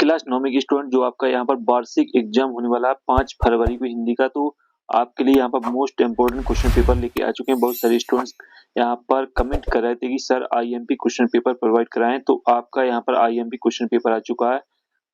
Class 9वीं के student जो आपका यहाँ पर वार्षिक एग्जाम होने वाला है 5 फरवरी को हिंदी का, तो आपके लिए यहाँ पर मोस्ट इम्पोर्टेंट क्वेश्चन पेपर लेके आ चुके हैं। बहुत सारे स्टूडेंट्स यहाँ पर कमेंट कर रहे थे कि sir IMP question paper provide कराएं, तो आपका यहाँ पर आईएमपी क्वेश्चन पेपर आ चुका है।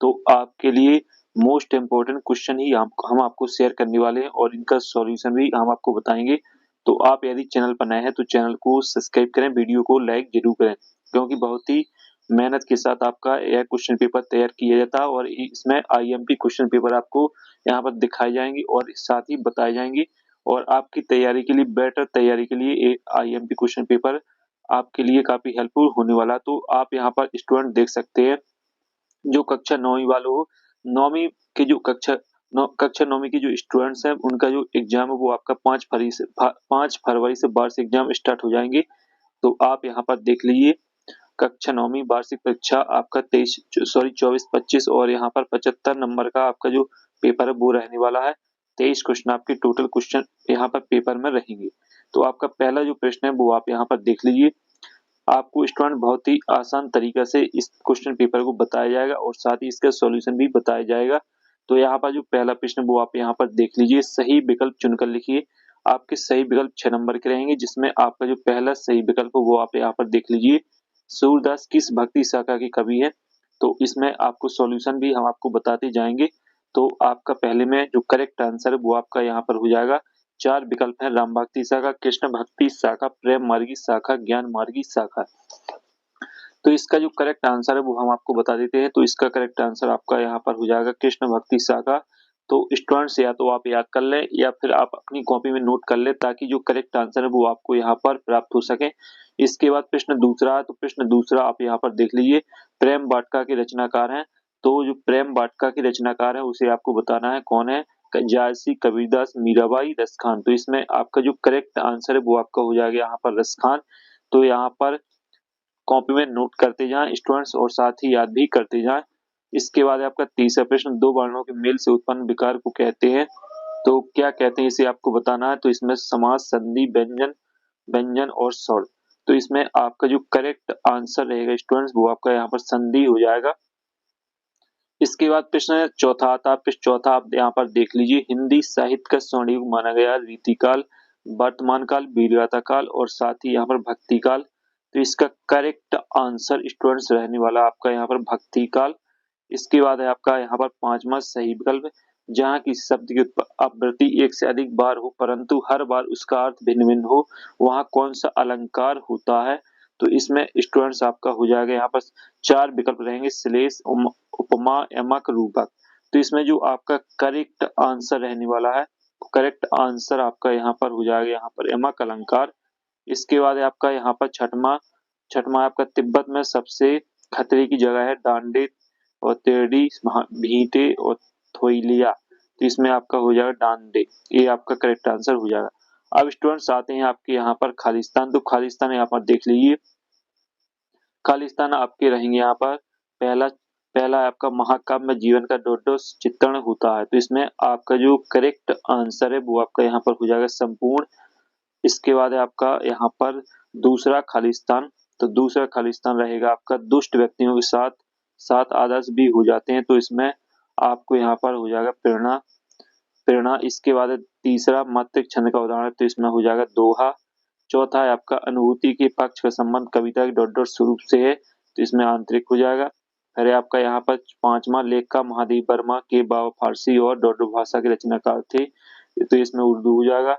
तो आपके लिए मोस्ट इम्पोर्टेंट क्वेश्चन ही हम आपको शेयर करने वाले हैं और इनका सॉल्यूशन भी हम आपको बताएंगे। तो आप यदि चैनल पर नए हैं तो चैनल को सब्सक्राइब करें, वीडियो को लाइक जरूर करें, क्योंकि बहुत ही मेहनत के साथ आपका यह क्वेश्चन पेपर तैयार किया जाता है और इसमें आईएमपी क्वेश्चन पेपर आपको यहाँ पर दिखाए जाएंगे और साथ ही बताए जाएंगे। और आपकी तैयारी के लिए, बेटर तैयारी के लिए एक आईएमपी क्वेश्चन पेपर आपके लिए काफी हेल्पफुल होने वाला। तो आप यहाँ पर स्टूडेंट देख सकते हैं जो कक्षा 9वीं वालों हो, 9वीं के जो कक्षा 9वीं के जो स्टूडेंट्स हैं उनका जो एग्जाम है वो आपका 5 फरवरी से वार्षिक एग्जाम स्टार्ट हो जाएंगे। तो आप यहाँ पर देख लीजिए, कक्षा 9वीं वार्षिक परीक्षा आपका 24-25 और यहाँ पर 75 नंबर का आपका जो पेपर है वो रहने वाला है। 23 क्वेश्चन आपके टोटल क्वेश्चन यहाँ पर पेपर में रहेंगे। तो आपका पहला जो प्रश्न है वो आप यहाँ पर देख लीजिए। आपको स्टूडेंट बहुत ही आसान तरीका से इस क्वेश्चन पेपर को बताया जाएगा और साथ ही इसका सॉल्यूशन भी बताया जाएगा। तो यहाँ पर जो पहला प्रश्न वो आप यहाँ पर देख लीजिए, सही विकल्प चुनकर लिखिए। आपके सही विकल्प 6 नंबर के रहेंगे, जिसमें आपका जो पहला सही विकल्प है वो आप यहाँ पर देख लीजिए। सूरदास किस भक्ति शाखा के कवि है? तो इसमें आपको सॉल्यूशन भी हम आपको बताते जाएंगे। तो आपका पहले में जो करेक्ट आंसर है वो आपका यहाँ पर हो जाएगा। 4 विकल्प है: राम भक्ति शाखा, कृष्ण भक्ति शाखा, प्रेम मार्गी शाखा, ज्ञान मार्गी शाखा। तो इसका जो करेक्ट आंसर है वो हम आपको बता देते हैं। तो इसका करेक्ट आंसर आपका यहाँ पर हो जाएगा कृष्ण भक्ति शाखा। तो स्टूडेंट्स या तो आप याद कर लें या फिर आप अपनी कॉपी में नोट कर लें, ताकि जो करेक्ट आंसर है वो आपको यहाँ पर प्राप्त हो सके। इसके बाद प्रश्न दूसरा है, तो प्रश्न दूसरा आप यहाँ पर देख लीजिए। प्रेम वाटिका के रचनाकार हैं, तो जो प्रेम वाटिका के रचनाकार है उसे आपको बताना है कौन है। जायसी, कबीरदास, मीराबाई, रसखान। तो इसमें आपका जो करेक्ट आंसर है वो आपका हो जाएगा यहाँ पर रसखान। तो यहाँ पर कॉपी में नोट करते जाएं स्टूडेंट्स और साथ ही याद भी करते जाएं। इसके बाद आपका तीसरा प्रश्न, दो वर्णों के मेल से उत्पन्न विकार को कहते हैं, तो क्या कहते हैं इसे आपको बताना है। तो इसमें समास, संधि, व्यंजन, व्यंजन और स्वर। तो इसमें आपका जो करेक्ट आंसर रहेगा स्टूडेंट्स वो आपका यहाँ पर संधि हो जाएगा। इसके बाद प्रश्न चौथा आता है। प्रश्न चौथा आप यहाँ पर देख लीजिए। हिंदी साहित्य का स्वर्ण युग माना गया रीतिकाल, वर्तमान काल, वीरगाथा काल और साथ ही यहाँ पर भक्ति काल। तो इसका करेक्ट आंसर स्टूडेंट्स रहने वाला आपका यहाँ पर भक्ति काल। इसके बाद है आपका यहाँ पर पांचवा सही विकल्प, जहाँ किसी शब्द की आवृत्ति एक से अधिक बार हो परंतु हर बार उसका अर्थ भिन्न भिन्न हो, वहाँ कौन सा अलंकार होता है। तो इसमें स्टूडेंट्स आपका हो जाएगा यहाँ पर 4 विकल्प रहेंगे: श्लेष, उपमा, यमक, रूपक। तो इसमें जो आपका करेक्ट आंसर रहने वाला है, करेक्ट आंसर आपका यहाँ पर हो जाएगा यहाँ पर यमक अलंकार। इसके बाद है आपका यहाँ पर छठवां छठवां आपका तिब्बत में सबसे खतरे की जगह है डांडे और तेरडी, भीटे और थोइलिया। तो इसमें आपका हो जाएगा डांडे, ये आपका करेक्ट आंसर हो जाएगा। अब स्टूडेंट्स आते हैं आपके यहाँ पर खालिस्तान। तो खालिस्तान यहाँ पर देख लीजिए। खालिस्तान आपके रहेंगे यहाँ पर पहला पहला आपका महाकाव्य में जीवन का डोडो चित्रण होता है। तो इसमें आपका जो करेक्ट आंसर है वो आपका यहाँ पर हो जाएगा संपूर्ण। इसके बाद है आपका यहाँ पर दूसरा खालिस्तान। तो दूसरा खालिस्तान रहेगा आपका दुष्ट व्यक्तियों के साथ साथ आदर्श भी हो जाते हैं। तो इसमें आपको यहाँ पर हो जाएगा प्रेरणा प्रेरणा। इसके बाद है तीसरा मात्रिक छंद का उदाहरण, तो इसमें हो जाएगा दोहा। चौथा है आपका अनुभूति के पक्ष का संबंध कविता के डॉट डॉट स्वरूप से है, तो इसमें आंतरिक हो जाएगा। फिर है आपका यहाँ पर पांचवा लेखक महादेव वर्मा के बाबा फारसी और डॉट भाषा के रचनाकार थे, तो इसमें उर्दू हो जाएगा।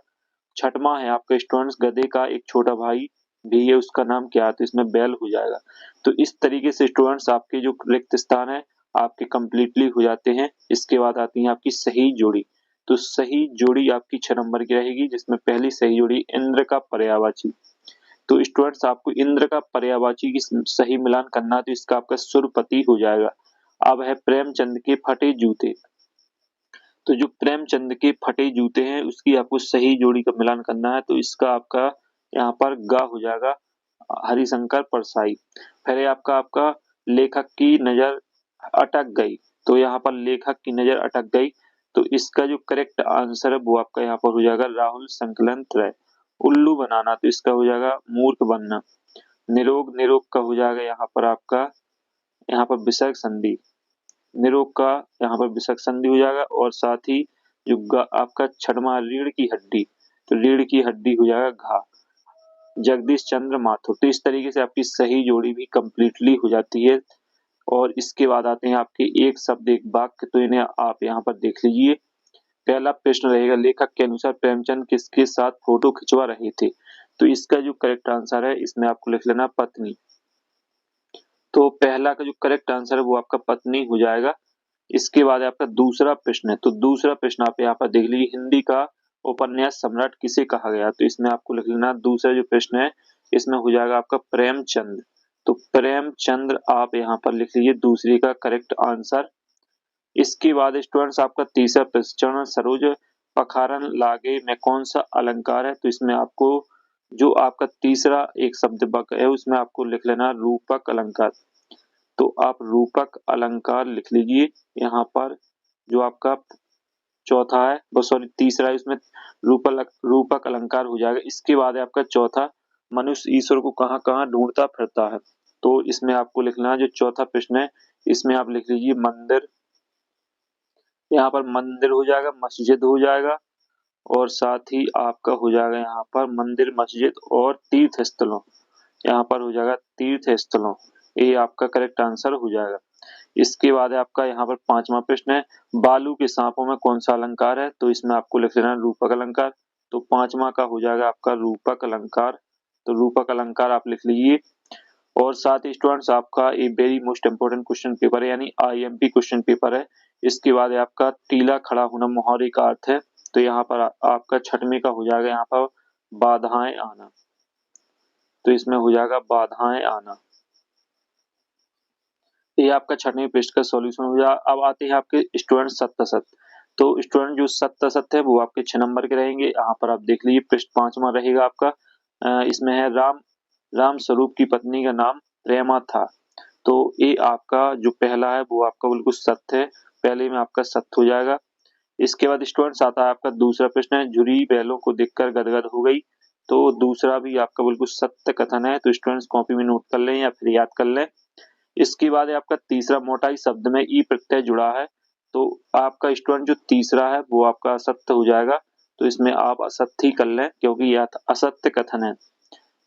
छठवां है आपका स्टूडेंट्स गधे का एक छोटा भाई भी है, उसका नाम क्या है, तो इसमें बैल हो जाएगा। तो इस तरीके से स्टूडेंट्स आपके जो रिक्त स्थान है आपके कंप्लीटली हो जाते हैं। इसके बाद आती है आपकी सही जोड़ी। तो सही जोड़ी आपकी 6 नंबर की रहेगी, जिसमें पहली सही जोड़ी इंद्र का पर्यायवाची। तो स्टूडेंट्स आपको इंद्र का पर्यायवाची की सही मिलान करना है, तो इसका आपका सुरपति हो जाएगा। अब है प्रेमचंद के फटे जूते। तो जो प्रेमचंद के फटे जूते हैं उसकी आपको सही जोड़ी का मिलान करना है, तो इसका आपका यहाँ पर गा हो जाएगा हरिशंकर परसाई। फिर है आपका आपका लेखक की नजर अटक गई। तो यहाँ पर लेखक की नजर अटक गई, तो इसका जो करेक्ट आंसर है वो आपका यहाँ पर हो जाएगा राहुल संकलन त्रय। उल्लू बनाना, तो इसका हो जाएगा मूर्ख बनना। निरोग निरोग का हो जाएगा यहाँ पर आपका यहाँ पर विसर्ग संधि। निरोग का यहाँ पर विसर्ग संधि हो जाएगा, और साथ ही जो आपका छठवां रीढ़ की हड्डी, तो रीढ़ की हड्डी हो जाएगा घा। जगदीश चंद्र माथुर। तो इस तरीके से आपकी सही जोड़ी भी कंप्लीटली हो जाती है। और इसके बाद आते हैं आपके एक शब्द एक वाक्य, तो इन्हें आप यहाँ पर देख लीजिए। पहला प्रश्न रहेगा, लेखक के अनुसार प्रेमचंद किसके साथ फोटो खिंचवा रहे थे? तो इसका जो करेक्ट आंसर है, इसमें आपको लिख लेना पत्नी। तो पहला का जो करेक्ट आंसर है वो आपका पत्नी हो जाएगा। इसके बाद आपका दूसरा प्रश्न है, तो दूसरा प्रश्न आप यहाँ पर देख लीजिए, हिंदी का उपन्यास सम्राट किसे कहा गया? तो इसमें आपको लिख लेना, दूसरा जो प्रश्न है इसमें हो जाएगा आपका प्रेमचंद। तो प्रेमचंद्र आप यहाँ पर लिख लीजिए दूसरे का करेक्ट आंसर। इसके बाद स्टूडेंट्स आपका तीसरा प्रश्न, सरोज पखारन लागे में कौन सा अलंकार है? तो इसमें आपको जो आपका तीसरा एक शब्द वाक्य है उसमें आपको लिख लेना रूपक अलंकार। तो आप रूपक अलंकार लिख लीजिए यहाँ पर। जो आपका चौथा है, सॉरी तीसरा है, इसमें रूपक अलंकार हो जाएगा। इसके बाद है आपका चौथा, मनुष्य ईश्वर को कहाँ कहाँ ढूंढता फिरता है? तो इसमें आपको लिखना है जो चौथा प्रश्न है इसमें आप लिख लीजिए मंदिर। यहाँ पर मंदिर हो जाएगा, मस्जिद हो जाएगा, और साथ ही आपका हो जाएगा यहाँ पर मंदिर, मस्जिद और तीर्थ स्थलों। यहाँ पर हो जाएगा तीर्थ स्थलों। ये आपका करेक्ट आंसर हो जाएगा। इसके बाद है आपका यहाँ पर पांचवा प्रश्न है, बालू के सांपों में कौन सा अलंकार है? तो इसमें आपको लिख लेना रूपक अलंकार। तो पांचवा का हो जाएगा आपका रूपक अलंकार। तो रूपक अलंकार आप लिख लीजिए। और साथ ही स्टूडेंट्स आपका एक very most important question paper है, यानी आईएमपी क्वेश्चन पेपर है। इसके बाद है आपका टीला खड़ा होना मुहावरे का अर्थ है। तो यहाँ पर आपका छठवें का हो जाएगा यहाँ पर बाधाएं आना। तो इसमें हो जाएगा बाधाएं आना। ये आपका छठवें पृष्ठ का सॉल्यूशन हो जाएगा। अब आते हैं आपके स्टूडेंट सत्य असत्य। तो स्टूडेंट जो सत्य असत्य है वो आपके 6 नंबर के रहेंगे। यहाँ पर आप देख लीजिए पृष्ठ 5वां रहेगा आपका। इसमें है राम स्वरूप की पत्नी का नाम प्रेमा था। तो ये आपका जो पहला है वो आपका बिल्कुल सत्य है, पहले में आपका सत्य हो जाएगा। इसके बाद स्टूडेंट्स आता है आपका दूसरा प्रश्न है, झुरी बैलों को देखकर गदगद हो गई। तो दूसरा भी आपका बिल्कुल सत्य कथन है। तो स्टूडेंट्स कॉपी में नोट कर लें या फिर याद कर लें। इसके बाद है आपका तीसरा, मोटाई शब्द में ई प्रत्यय जुड़ा है। तो आपका स्टूडेंट जो तीसरा है वो आपका असत्य हो जाएगा। तो इसमें आप असत्य ही कर लें क्योंकि यह असत्य कथन है।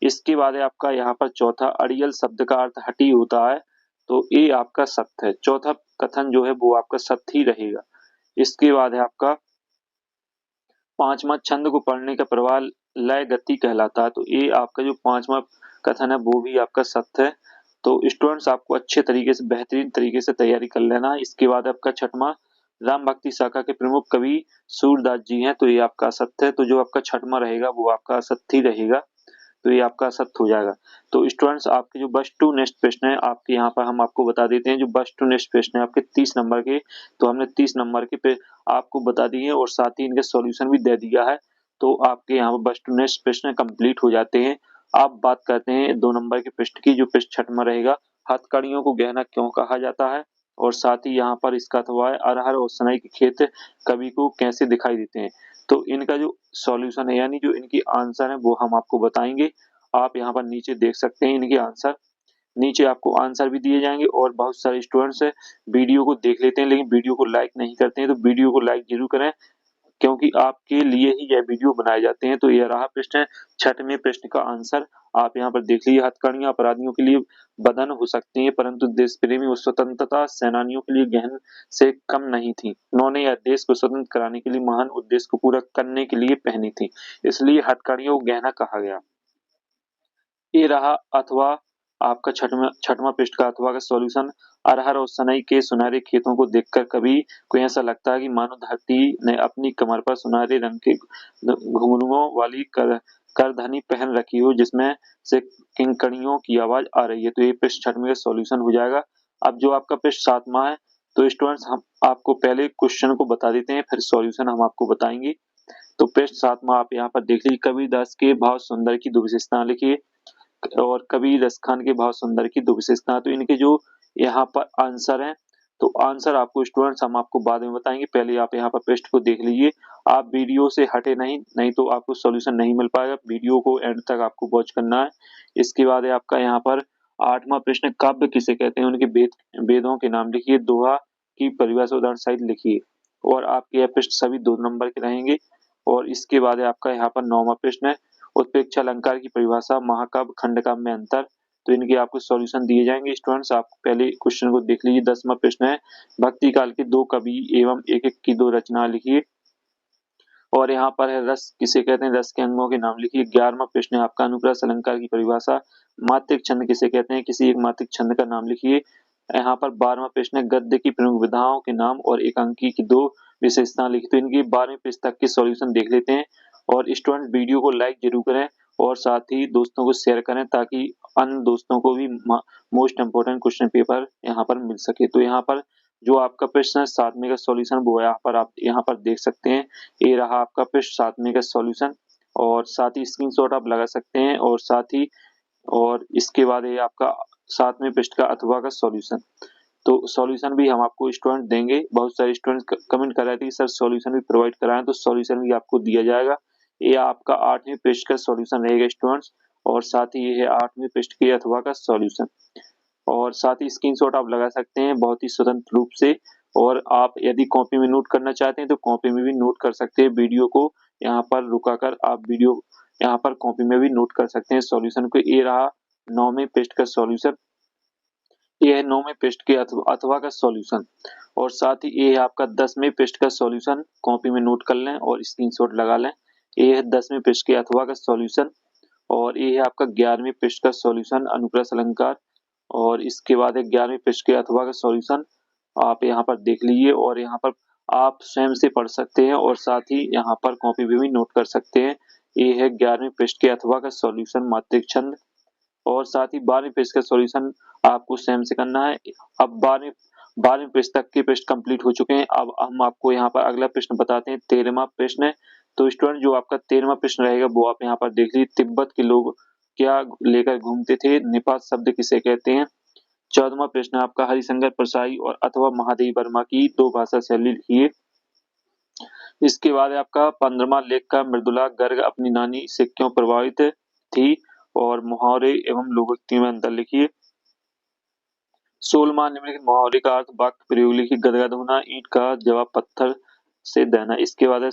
इसके बाद है आपका यहाँ पर चौथा, अड़ियल शब्द का अर्थ हटी होता है। तो ये आपका सत्य है। चौथा कथन जो है वो आपका सत्य ही रहेगा। इसके बाद है आपका पांचवा, छंद को पढ़ने का प्रवाह लय गति कहलाता है। तो ये आपका जो पांचवा कथन है वो भी आपका सत्य है। तो स्टूडेंट्स आपको अच्छे तरीके से बेहतरीन तरीके से तैयारी कर लेना है। इसके बाद आपका छठवां, राम भक्ति शाखा के प्रमुख कवि सूरदास जी हैं। तो ये आपका असत्य है। तो जो आपका छठवां रहेगा वो आपका असत्य ही रहेगा। तो ये आपका असत्य हो जाएगा। तो स्टूडेंट्स आपके जो बस टू नेक्स्ट प्रश्न है आपके यहाँ पर हम आपको बता देते हैं। जो बस टू नेक्स्ट प्रश्न है आपके 30 नंबर के, तो हमने 30 नंबर के पे आपको बता दिए और साथ ही इनके सॉल्यूशन भी दे दिया है। तो आपके यहाँ पर बस टू नेक्स्ट प्रश्न कंप्लीट हो जाते हैं। आप बात करते हैं 2 नंबर के प्रश्न की। जो प्रश्न छठवां रहेगा, हथकड़ियों को गहना क्यों कहा जाता है? और साथ ही यहाँ पर इसका अथवा है, अरहर और सनई के खेत कवि को कैसे दिखाई देते हैं? तो इनका जो सॉल्यूशन है यानी जो इनकी आंसर है वो हम आपको बताएंगे। आप यहाँ पर नीचे देख सकते हैं इनके आंसर। नीचे आपको आंसर भी दिए जाएंगे और बहुत सारे स्टूडेंट्स वीडियो को देख लेते हैं लेकिन वीडियो को लाइक नहीं करते हैं। तो वीडियो को लाइक जरूर करें क्योंकि आपके लिए ही यह वीडियो बनाए जाते हैं। तो यह रहा प्रश्न, छठवें प्रश्न का आंसर आप यहाँ पर देख लीजिए। हथकड़ियां अपराधियों के लिए बंधन हो सकती हैं परंतु देश प्रेमी और स्वतंत्रता सेनानियों के लिए गहन से कम नहीं थी। उन्होंने यह देश को स्वतंत्र कराने के लिए महान उद्देश्य को पूरा करने के लिए पहनी थी, इसलिए हथकड़ियों को गहना कहा गया। ये रहा अथवा आपका छठवां पृष्ठ का अथवा का सॉल्यूशन। अरहर और सनई के सुनहरे खेतों को देखकर कभी को ऐसा लगता है कि मानो धरती ने अपनी कमर पर सुनहरे रंग के घुंघरुओं वाली करधनी पहन रखी हो जिसमें से किंकड़ियों की आवाज आ रही है। तो ये पृष्ठ छठवें का सॉल्यूशन हो जाएगा। अब जो आपका पृष्ठ सातवां है, तो स्टूडेंट्स हम आपको पहले क्वेश्चन को बता देते हैं फिर सॉल्यूशन हम आपको बताएंगे। तो पृष्ठ सातवां आप यहाँ पर देख लीजिए, कबीरदास के भाव सुंदर की दो विशेषता लिखिए और कबीर रस खान के भाव सुंदर की दो विशेषता। तो इनके जो यहाँ पर आंसर हैं, तो आंसर आपको स्टूडेंट्स हम आपको बाद में बताएंगे। पहले आप यहाँ पर पृष्ठ को देख लीजिए। आप वीडियो से हटे नहीं तो आपको सॉल्यूशन नहीं मिल पाएगा। वीडियो को एंड तक आपको वॉच करना है। इसके बाद है आपका यहाँ पर आठवां प्रश्न, काव्य किसे कहते हैं? उनके वेदों के नाम लिखिए। दोहा की परिभाषा उदाहरण सहित लिखिए। और आपके यह प्रश्न सभी 2 नंबर के रहेंगे। और इसके बाद है आपका यहाँ पर 9वां प्रश्न है, उत्प्रेक्षा अलंकार की परिभाषा, महाकाव्य खंड काव्य में अंतर। तो इनके आपको सॉल्यूशन दिए जाएंगे। स्टूडेंट्स आप पहले क्वेश्चन को देख लीजिए। 10वां प्रश्न है, भक्ति काल के 2 कवि एवं एक की 2 रचना लिखिए। और यहाँ पर है रस किसे कहते हैं, रस के अंगों के नाम लिखिए। 11वां प्रश्न है आपका, अनुप्रास अलंकार की परिभाषा, मात्रिक छंद किसे कहते हैं, किसी एक मात्रिक छंद का नाम लिखिए। यहाँ पर 12वां प्रश्न है, गद्य की प्रमुख विधाओं के नाम और एकांकी की 2 विशेषताएं लिखिए। तो इनकी 12वें पृष्ठ तक के सॉल्यूशन देख लेते हैं। और स्टूडेंट वीडियो को लाइक जरूर करें और साथ ही दोस्तों को शेयर करें ताकि अन्य दोस्तों को भी मोस्ट इंपोर्टेंट क्वेश्चन पेपर यहाँ पर मिल सके। तो यहाँ पर जो आपका प्रश्न है 7वें का सॉल्यूशन वो यहाँ पर आप यहाँ पर देख सकते हैं। ये रहा आपका प्रश्न 7वें का सॉल्यूशन। और साथ ही स्क्रीनशॉट आप लगा सकते हैं। और साथ ही और इसके बाद ये आपका 7वें पृष्ठ का अथवा का सॉल्यूशन। तो सॉल्यूशन भी हम आपको स्टूडेंट देंगे। बहुत सारे स्टूडेंट कमेंट कर रहे थे कि सर सॉल्यूशन भी प्रोवाइड कराएं, तो सॉल्यूशन भी आपको दिया जाएगा। ये आपका 8वें पृष्ठ का सॉल्यूशन रहेगा स्टूडेंट्स। और साथ ही ये है 8वें पृष्ठ के अथवा का सॉल्यूशन। और साथ ही स्क्रीनशॉट आप लगा सकते हैं बहुत ही स्वतंत्र रूप से। और आप यदि कॉपी में नोट करना चाहते हैं तो कॉपी में भी नोट कर सकते हैं। वीडियो को यहाँ पर रुकाकर आप वीडियो यहाँ पर कॉपी में भी नोट कर सकते हैं सॉल्यूशन को। ये रहा 9वें पृष्ठ का सॉल्यूशन। ये है 9वें पृष्ठ के अथवा का सॉल्यूशन। और साथ ही ये है आपका 10वें पृष्ठ का सॉल्यूशन। कॉपी में नोट कर लें और स्क्रीनशॉट लगा लें। ये है 10वें पृष्ठ के अथवा का सॉल्यूशन। और ये है आपका 11वें पृष्ठ का सॉल्यूशन, अनुप्रास अलंकार। और इसके बाद है 11वें पृष्ठ के अथवा का सॉल्यूशन। आप यहाँ पर देख लीजिए और यहाँ पर आप स्वयं से पढ़ सकते हैं और साथ ही यहाँ पर कॉपी में भी नोट कर सकते हैं। ये है 11वें पृष्ठ के अथवा का सॉल्यूशन, मात्रिक छंद। और साथ ही 12वें पृष्ठ का सॉल्यूशन आपको स्वयं से करना है। अब 12वें पृष्ठ तक के पृष्ठ कंप्लीट हो चुके हैं। अब हम आपको यहाँ पर अगला प्रश्न बताते हैं, 13वां प्रश्न है। तो स्टूडेंट जो आपका 13वां प्रश्न रहेगा वो आप यहाँ पर देख लीजिए। तिब्बत के लोग क्या लेकर घूमते थे, निपात शब्द किसे कहते हैं। 14वां प्रश्न है आपका, हरिशंकर परसाई और अथवा महादेवी वर्मा की 2 भाषा शैली लिखिए। इसके बाद है आपका 15वां लेख का, मृदुला गर्ग अपनी नानी से क्यों प्रभावित थी और मुहावरे एवं लोकोक्ति में अंतर लिखिए। 16वां निम्नलिखित मुहावरे का अर्थ वाक्य प्रयोग लिखिए। गदगद होना, ईंट का जवाब पत्थर से देना। इसके बाद है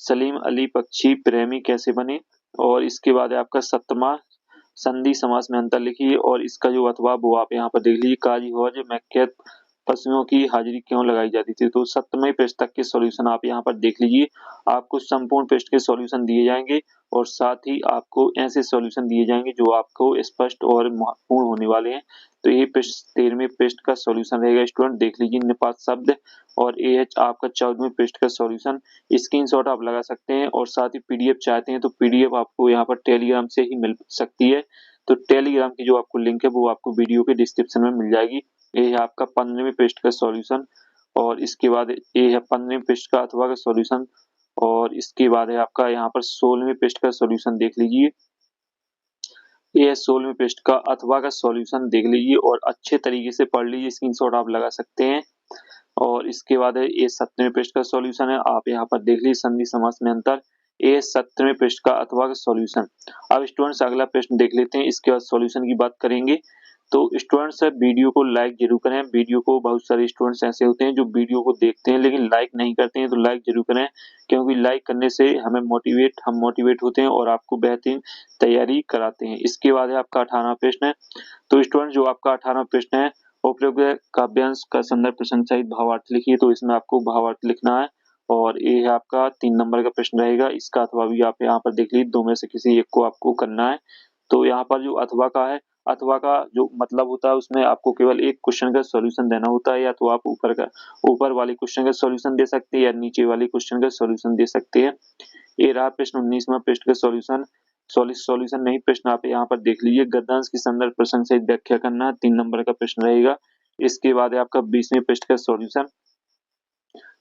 सलीम अली पक्षी प्रेमी कैसे बने। और इसके बाद है आपका 17वां, संधि समास में अंतर लिखिए। और इसका जो अथवा वो आप यहाँ पर देख लीजिए। काजी हौज में कैद पशुओं की हाजिरी क्यों लगाई जाती थी। तो 7वें पृष्ठ तक के सॉल्यूशन आप यहाँ पर देख लीजिए। आपको संपूर्ण पृष्ठ के सॉल्यूशन दिए जाएंगे और साथ ही आपको ऐसे सॉल्यूशन दिए जाएंगे जो आपको स्पष्ट और महत्वपूर्ण होने वाले हैं। तो ये पृष्ठ 13वें पृष्ठ का सॉल्यूशन रहेगा स्टूडेंट, देख लीजिए निपात शब्द। और ये है आपका 14वें पृष्ठ का सॉल्यूशन। स्क्रीनशॉट आप लगा सकते हैं और साथ ही पीडीएफ चाहते हैं तो पीडीएफ आपको यहाँ पर टेलीग्राम से ही मिल सकती है। तो टेलीग्राम की जो आपको लिंक है वो आपको वीडियो के डिस्क्रिप्शन में मिल जाएगी। ये है आपका 15वें पृष्ठ का सॉल्यूशन। और इसके बाद ये है 15वें पृष्ठ का अथवा का सॉल्यूशन। और इसके बाद है आपका यहाँ पर 16वें पृष्ठ का सॉल्यूशन देख लीजिए। ये 16वें पृष्ठ का अथवा का सॉल्यूशन देख लीजिए और अच्छे तरीके से पढ़ लीजिए। स्क्रीनशॉट आप लगा सकते हैं। और इसके बाद है ये 17वें पृष्ठ का सॉल्यूशन है। आप यहाँ पर देख लीजिए, संधि समास में अंतर। ये 17वें पृष्ठ का अथवा का सॉल्यूशन। अब स्टूडेंट्स अगला प्रश्न देख लेते हैं, इसके बाद सॉल्यूशन की बात करेंगे। तो स्टूडेंट्स वीडियो को लाइक जरूर करें। वीडियो को बहुत सारे स्टूडेंट्स ऐसे होते हैं जो वीडियो को देखते हैं लेकिन लाइक नहीं करते हैं, तो लाइक जरूर करें क्योंकि लाइक करने से हम मोटिवेट होते हैं और आपको बेहतरीन तैयारी कराते हैं। इसके बाद है आपका 18वां प्रश्न है। तो स्टूडेंट जो आपका 18वां प्रश्न है, उपरोक्त काव्यांश का संदर्भ प्रसंग सहित भावार्थ लिखिए। तो इसमें आपको भावार्थ लिखना है। और ये है आपका 3 नंबर का प्रश्न रहेगा। इसका अथवा भी आप यहाँ पर देख लीजिए, 2 में से किसी एक को आपको करना है। तो यहाँ पर जो अथवा का है, अथवा का जो मतलब होता है उसमें आपको केवल एक क्वेश्चन का सॉल्यूशन देना होता है। या तो आप ऊपर वाले क्वेश्चन का सॉल्यूशन दे सकते हैं या नीचे वाले क्वेश्चन का सॉल्यूशन दे सकते हैं। ये रहा प्रश्न 19वां पृष्ठ का सॉल्यूशन। सॉल्यूशन नहीं, प्रश्न आप यहाँ पर देख लीजिए। गद्यांश की संदर्भ प्रसंग सहित व्याख्या करना, 3 नंबर का प्रश्न रहेगा। इसके बाद है आपका 20वें पृष्ठ का सॉल्यूशन।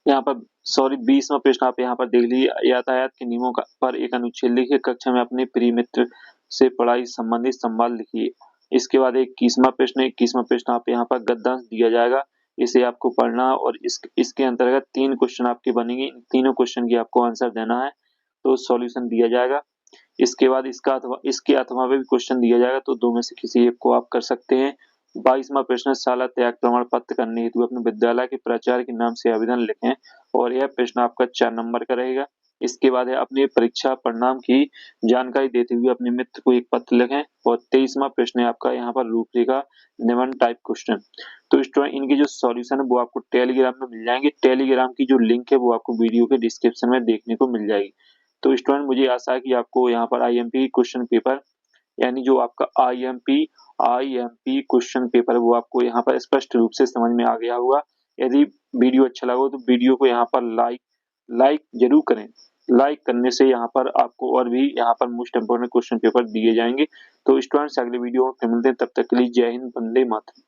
यहाँ पर 20वां प्रश्न आप यहाँ पर देख लीजिए। यातायात के नियमों पर एक अनुच्छेद लिखिए। कक्षा में अपने प्रिय मित्र से पढ़ाई संबंधित संवाद लिखिए। इसके बाद 21वां प्रश्न आप यहाँ पर गद्यांश दिया जाएगा, इसे आपको पढ़ना और इसके अंतर्गत 3 क्वेश्चन आपके बनेंगे। इन तीनों क्वेश्चन की आपको आंसर देना है तो सॉल्यूशन दिया जाएगा। इसके बाद इसके अथवा में भी क्वेश्चन दिया जाएगा, तो 2 में से किसी एक को आप कर सकते हैं। 22वां प्रश्न, शाला त्याग प्रमाण पत्र करने हेतु अपने विद्यालय के प्राचार्य के नाम से आवेदन लिखें, और यह प्रश्न आपका 4 नंबर का रहेगा। इसके बाद है अपने परीक्षा परिणाम की जानकारी देते हुए अपने मित्र को एक पत्र लिखें, और 23वां प्रश्न है आपका यहाँ पर रूपरेखा निबंध टाइप क्वेश्चन। तो स्टूडेंट इनके जो सॉल्यूशन है वो आपको टेलीग्राम में मिल जाएंगे। टेलीग्राम की जो लिंक है वो आपको वीडियो के डिस्क्रिप्शन में देखने को मिल जाएगी। तो स्टूडेंट मुझे आशा है कि आपको यहाँ पर आईएमपी क्वेश्चन पेपर, यानी जो आपका आईएमपी क्वेश्चन पेपर वो आपको यहाँ पर स्पष्ट रूप से समझ में आ गया होगा। यदि वीडियो अच्छा लगा हो तो वीडियो को यहाँ पर लाइक जरूर करें। लाइक करने से यहाँ पर आपको और भी यहाँ पर मोस्ट इंपोर्टेंट क्वेश्चन पेपर दिए जाएंगे। तो स्टूडेंट्स अगले वीडियो में फिर मिलते हैं, तब तक के लिए जय हिंद, वंदे मातरम।